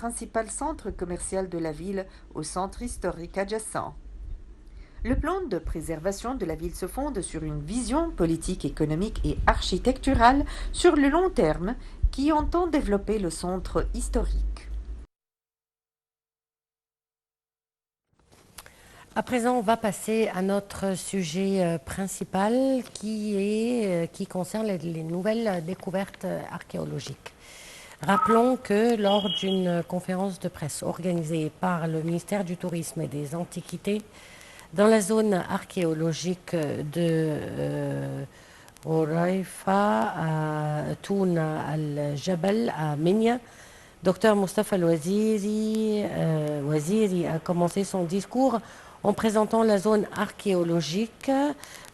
Principal centre commercial de la ville au centre historique adjacent. Le plan de préservation de la ville se fonde sur une vision politique, économique et architecturale sur le long terme qui entend développer le centre historique. À présent, on va passer à notre sujet principal qui concerne les nouvelles découvertes archéologiques. Rappelons que lors d'une conférence de presse organisée par le ministère du Tourisme et des Antiquités, dans la zone archéologique de Oraifa à Touna al-Jabal à Ménia, Dr Mustafa Waziri a commencé son discours en présentant la zone archéologique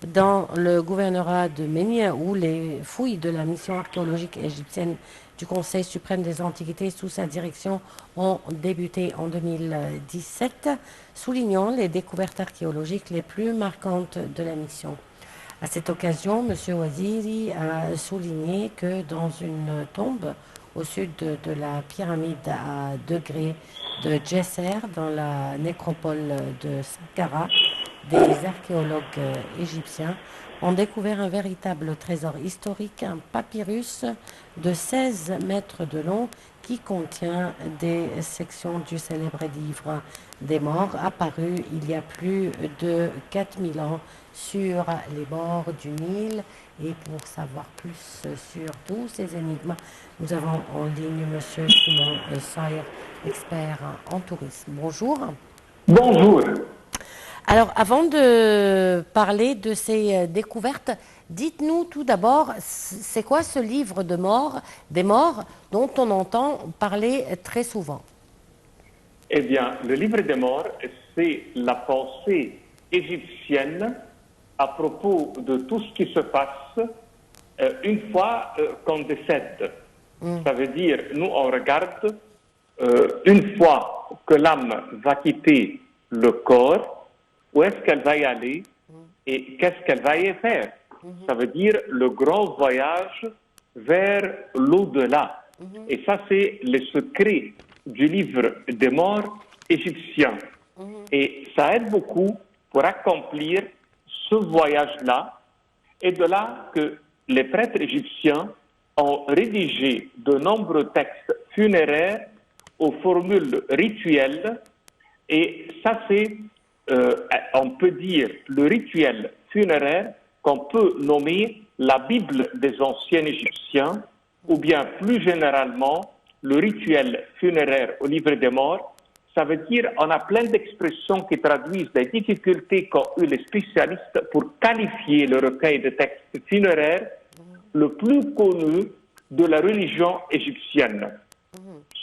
dans le gouvernorat de Ménia où les fouilles de la mission archéologique égyptienne du Conseil suprême des Antiquités sous sa direction ont débuté en 2017, soulignant les découvertes archéologiques les plus marquantes de la mission. À cette occasion, M. Waziri a souligné que dans une tombe au sud de la pyramide à degrés de Djesser, dans la nécropole de Saqqara, des archéologues égyptiens ont découvert un véritable trésor historique, un papyrus de 16 mètres de long qui contient des sections du célèbre livre des morts apparu il y a plus de 4000 ans sur les bords du Nil. Et pour savoir plus sur tous ces énigmes, nous avons en ligne M. Simon Sayer, expert en tourisme. Bonjour. Bonjour. Alors, avant de parler de ces découvertes, dites-nous tout d'abord, c'est quoi ce livre des morts, dont on entend parler très souvent? Eh bien, le livre des morts, c'est la pensée égyptienne à propos de tout ce qui se passe une fois qu'on décède. Ça veut dire, nous, on regarde une fois que l'âme va quitter le corps, où est-ce qu'elle va y aller et qu'est-ce qu'elle va y faire. Ça veut dire le grand voyage vers l'au-delà. Et ça, c'est le secret du livre des morts égyptien. Et ça aide beaucoup pour accomplir ce voyage-là. Et de là que les prêtres égyptiens ont rédigé de nombreux textes funéraires aux formules rituelles. Et ça, c'est, on peut dire, le rituel funéraire qu'on peut nommer la Bible des anciens Égyptiens, ou bien plus généralement, le rituel funéraire au livre des morts. Ça veut dire on a plein d'expressions qui traduisent les difficultés qu'ont eu les spécialistes pour qualifier le recueil de textes funéraires le plus connu de la religion égyptienne.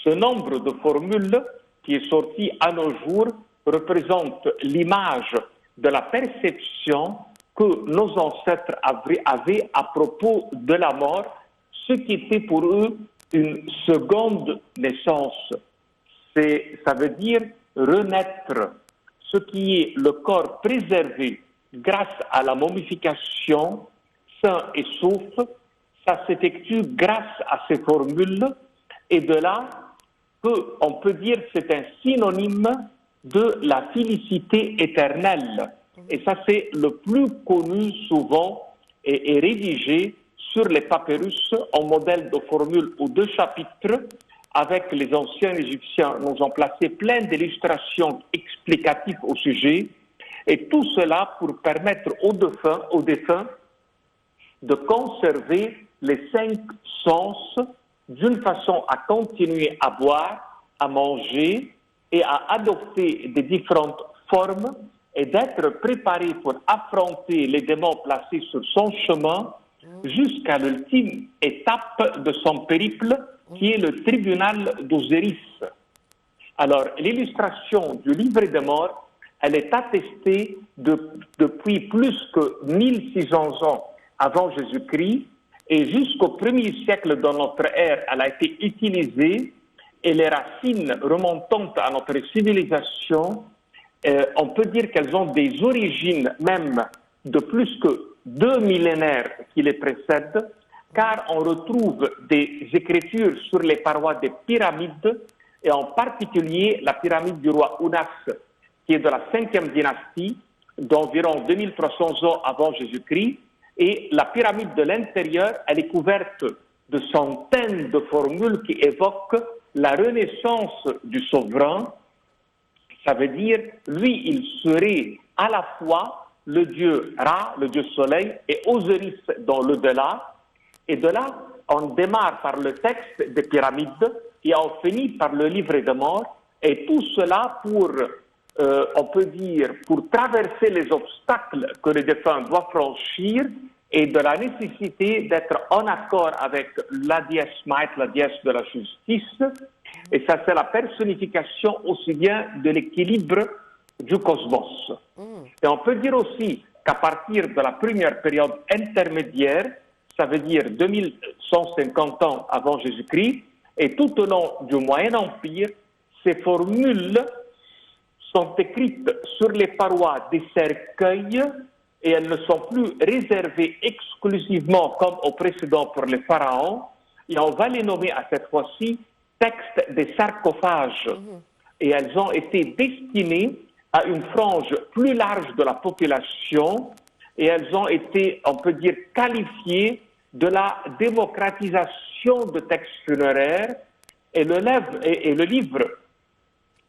Ce nombre de formules qui est sorti à nos jours représente l'image de la perception que nos ancêtres avaient à propos de la mort, ce qui était pour eux une seconde naissance. Ça veut dire renaître, ce qui est le corps préservé grâce à la momification, sain et sauf. Ça s'effectue grâce à ces formules, et de là qu'on peut dire que c'est un synonyme de la félicité éternelle. Et ça, c'est le plus connu souvent et rédigé sur les papyrus en modèle de formule ou de chapitres. Avec les anciens Égyptiens, nous ont placé plein d'illustrations explicatives au sujet. Et tout cela pour permettre aux défunts de conserver les 5 sens d'une façon à continuer à boire, à manger et à adopter des différentes formes et d'être préparé pour affronter les démons placés sur son chemin jusqu'à l'ultime étape de son périple qui est le tribunal d'Osiris. Alors, l'illustration du livre des morts, elle est attestée depuis plus que 1600 ans avant Jésus-Christ et jusqu'au 1er siècle de notre ère, elle a été utilisée et les racines remontant à notre civilisation, on peut dire qu'elles ont des origines même de plus que 2 millénaires qui les précèdent, car on retrouve des écritures sur les parois des pyramides et en particulier la pyramide du roi Ounas, qui est de la 5e dynastie, d'environ 2300 ans avant Jésus-Christ, et la pyramide de l'intérieur, elle est couverte de centaines de formules qui évoquent la renaissance du souverain. Ça veut dire, lui, il serait à la fois le dieu Ra, le dieu soleil, et Osiris dans l'au-delà. Et de là, on démarre par le texte des pyramides et on finit par le livre des morts. Et tout cela pour, on peut dire, pour traverser les obstacles que le défunt doit franchir et de la nécessité d'être en accord avec la déesse Maït, la déesse de la justice. Et ça, c'est la personnification aussi bien de l'équilibre du cosmos. Et on peut dire aussi qu'à partir de la première période intermédiaire, ça veut dire 2150 ans avant Jésus-Christ, et tout au long du Moyen Empire, ces formules sont écrites sur les parois des cercueils et elles ne sont plus réservées exclusivement comme au précédent pour les pharaons, et on va les nommer à cette fois-ci textes des sarcophages. Et elles ont été destinées à une frange plus large de la population et elles ont été, on peut dire, qualifiées de la démocratisation de textes funéraires et le livre,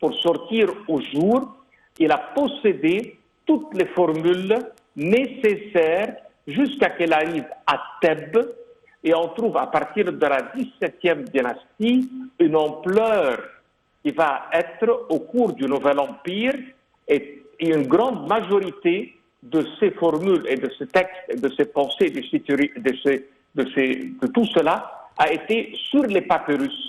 pour sortir au jour, il a possédé toutes les formules nécessaires jusqu'à qu'elle arrive à Thèbes. Et on trouve à partir de la 17e dynastie une ampleur qui va être au cours du Nouvel Empire et une grande majorité de ces formules et de ces textes, et de ces pensées, de tout cela a été sur les papyrus.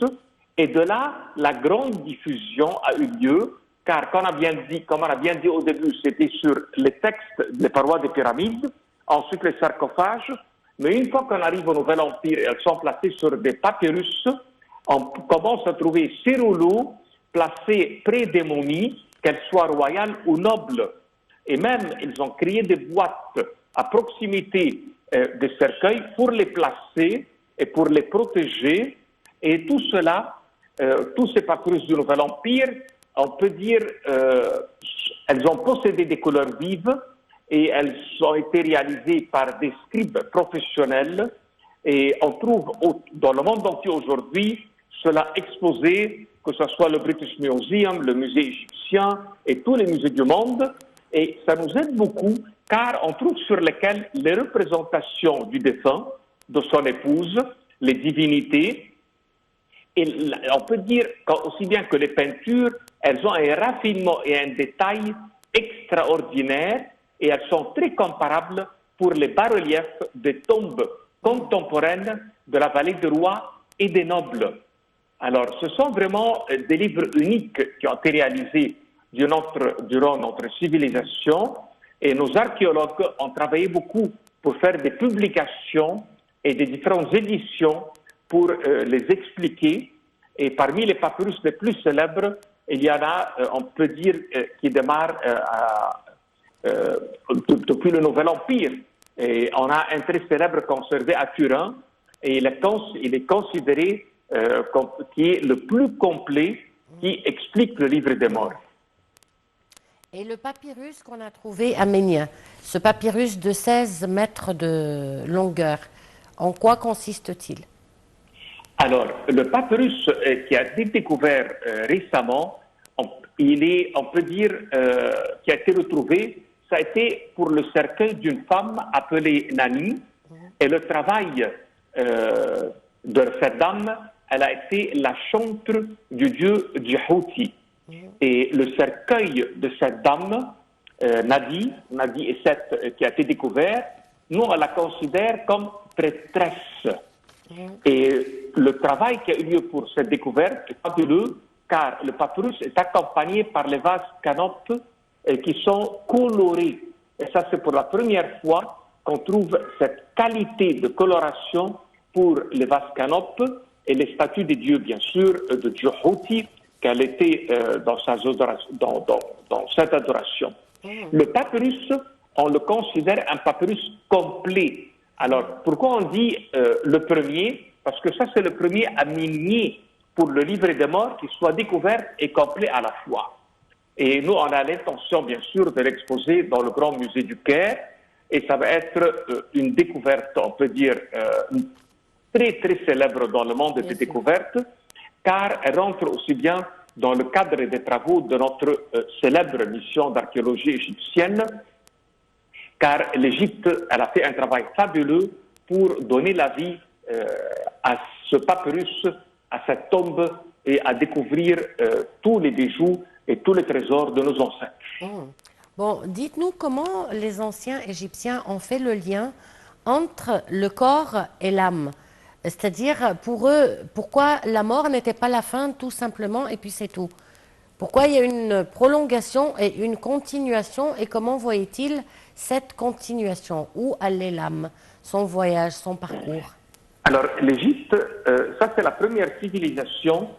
Et de là, la grande diffusion a eu lieu, car comme on a bien dit au début, c'était sur les textes des parois des pyramides, ensuite les sarcophages. Mais une fois qu'on arrive au Nouvel Empire et elles sont placées sur des papyrus, on commence à trouver ces rouleaux placés près des momies, qu'elles soient royales ou nobles. Et même, ils ont créé des boîtes à proximité des cercueils pour les placer et pour les protéger. Et tout cela, tous ces papyrus du Nouvel Empire, on peut dire, elles ont possédé des couleurs vives, et elles ont été réalisées par des scribes professionnels. Et on trouve dans le monde entier aujourd'hui cela exposé, que ce soit le British Museum, le musée égyptien et tous les musées du monde. Et ça nous aide beaucoup car on trouve sur lesquels les représentations du défunt, de son épouse, les divinités. Et on peut dire aussi bien que les peintures, elles ont un raffinement et un détail extraordinaire. Et elles sont très comparables pour les bas-reliefs des tombes contemporaines de la vallée des rois et des nobles. Alors, ce sont vraiment des livres uniques qui ont été réalisés durant notre civilisation, et nos archéologues ont travaillé beaucoup pour faire des publications et des différentes éditions pour les expliquer. Et parmi les papyrus les plus célèbres, il y en a, on peut dire, qui démarrent depuis le Nouvel Empire. Et on a un très célèbre conservé à Turin et il est considéré qui est le plus complet, qui explique le livre des morts. Et le papyrus qu'on a trouvé à Ménia, ce papyrus de 16 mètres de longueur, en quoi consiste-t-il? Alors, le papyrus qui a été découvert récemment, on peut dire, qui a été retrouvé, ça a été pour le cercueil d'une femme appelée Nani. Et le travail de cette dame, elle a été la chantre du dieu Djihouti. Et le cercueil de cette dame, Nadi et Seth, qui a été découvert, nous, on la considère comme prêtresse. Et le travail qui a eu lieu pour cette découverte est fabuleux, car le papyrus est accompagné par les vases canopes qui sont colorés. Et ça, c'est pour la première fois qu'on trouve cette qualité de coloration pour les vases canopes et les statues des dieux, bien sûr, de Djihouti, qu'elle était dans cette adoration. Le papyrus, on le considère un papyrus complet. Alors, pourquoi on dit le premier? Parce que ça, c'est le premier à minier pour le livret des morts qui soit découvert et complet à la fois. Et nous, on a l'intention, bien sûr, de l'exposer dans le Grand Musée du Caire. Et ça va être une découverte, on peut dire, très, très célèbre dans le monde des découvertes, car elle rentre aussi bien dans le cadre des travaux de notre célèbre mission d'archéologie égyptienne, car l'Égypte, elle a fait un travail fabuleux pour donner la vie à ce papyrus, à cette tombe, et à découvrir tous les bijoux et tous les trésors de nos ancêtres. Bon, dites-nous comment les anciens Égyptiens ont fait le lien entre le corps et l'âme. C'est-à-dire, pour eux, pourquoi la mort n'était pas la fin, tout simplement, et puis c'est tout. Pourquoi il y a une prolongation et une continuation, et comment voyait-il cette continuation? Où allait l'âme, son voyage, son parcours? Alors, l'Égypte, ça c'est la première civilisation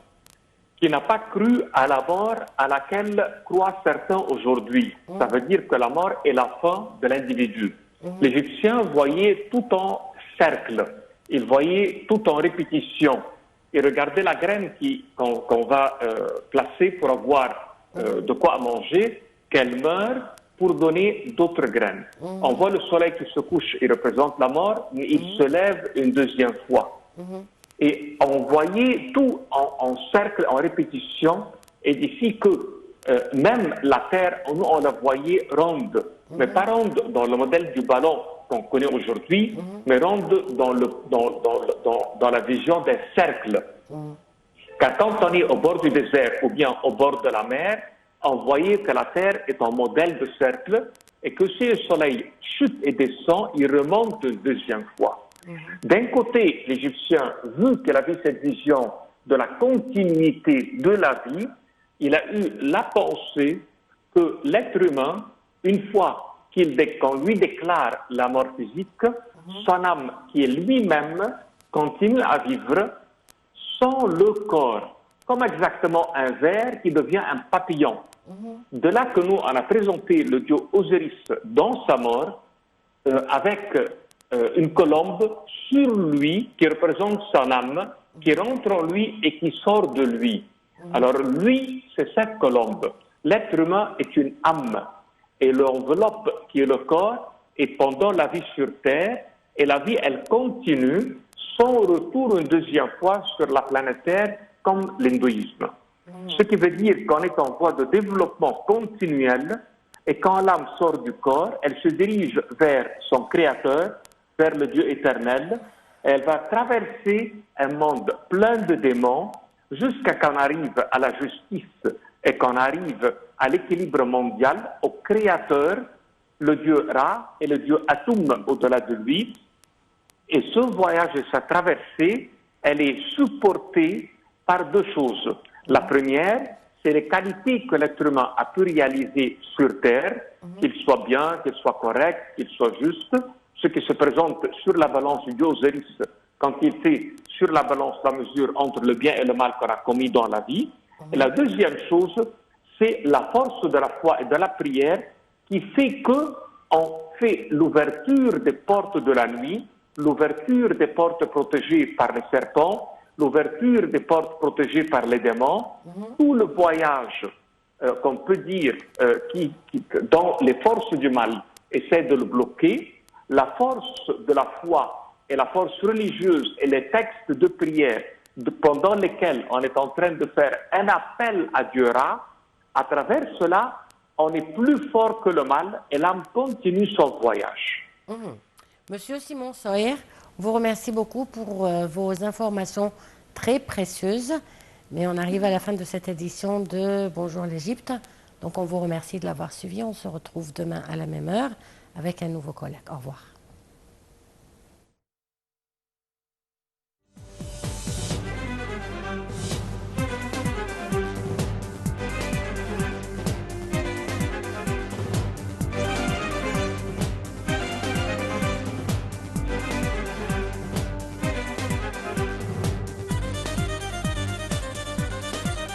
qui n'a pas cru à la mort à laquelle croient certains aujourd'hui. Ça veut dire que la mort est la fin de l'individu. L'Égyptien voyait tout en cercle, il voyait tout en répétition. Il regardait la graine qu'on va placer pour avoir de quoi manger, qu'elle meurt pour donner d'autres graines. On voit le soleil qui se couche, il représente la mort, mais il se lève une deuxième fois. Et on voyait tout en cercle, en répétition, et d'ici que même la Terre, nous, on la voyait ronde, mais pas ronde dans le modèle du ballon qu'on connaît aujourd'hui, mais ronde dans la vision d'un cercle. Car quand on est au bord du désert ou bien au bord de la mer, on voyait que la Terre est un modèle de cercle et que si le soleil chute et descend, il remonte une deuxième fois. D'un côté, l'Égyptien, vu qu'il avait cette vision de la continuité de la vie, il a eu la pensée que l'être humain, une fois qu'on lui déclare la mort physique, son âme, qui est lui-même, continue à vivre sans le corps, comme exactement un ver qui devient un papillon. De là que nous, on a présenté le dieu Osiris dans sa mort, avec une colombe sur lui qui représente son âme, qui rentre en lui et qui sort de lui. Alors lui, c'est cette colombe. L'être humain est une âme et l'enveloppe qui est le corps est pendant la vie sur Terre et la vie, elle continue sans retour une deuxième fois sur la planète Terre comme l'hindouisme. Ce qui veut dire qu'on est en voie de développement continuel et quand l'âme sort du corps, elle se dirige vers son créateur, vers le Dieu éternel. Elle va traverser un monde plein de démons jusqu'à qu'on arrive à la justice et qu'on arrive à l'équilibre mondial, au créateur, le Dieu Ra et le Dieu Atum au-delà de lui. Et ce voyage et sa traversée, elle est supportée par deux choses. La première, c'est les qualités que l'être humain a pu réaliser sur Terre, qu'il soit bien, qu'il soit correct, qu'il soit juste, ce qui se présente sur la balance du dieu Osiris quand il fait sur la balance la mesure entre le bien et le mal qu'on a commis dans la vie. Et la deuxième chose, c'est la force de la foi et de la prière qui fait qu'on fait l'ouverture des portes de la nuit, l'ouverture des portes protégées par les serpents, l'ouverture des portes protégées par les démons, tout le voyage qu'on peut dire dont les forces du mal essaient de le bloquer, la force de la foi et la force religieuse et les textes de prière pendant lesquels on est en train de faire un appel à Dieu Ra, à travers cela, on est plus fort que le mal et l'âme continue son voyage. Monsieur Simon Soher, vous remercie beaucoup pour vos informations très précieuses. Mais on arrive à la fin de cette édition de Bonjour l'Égypte. Donc on vous remercie de l'avoir suivi. On se retrouve demain à la même heure avec un nouveau collègue. Au revoir.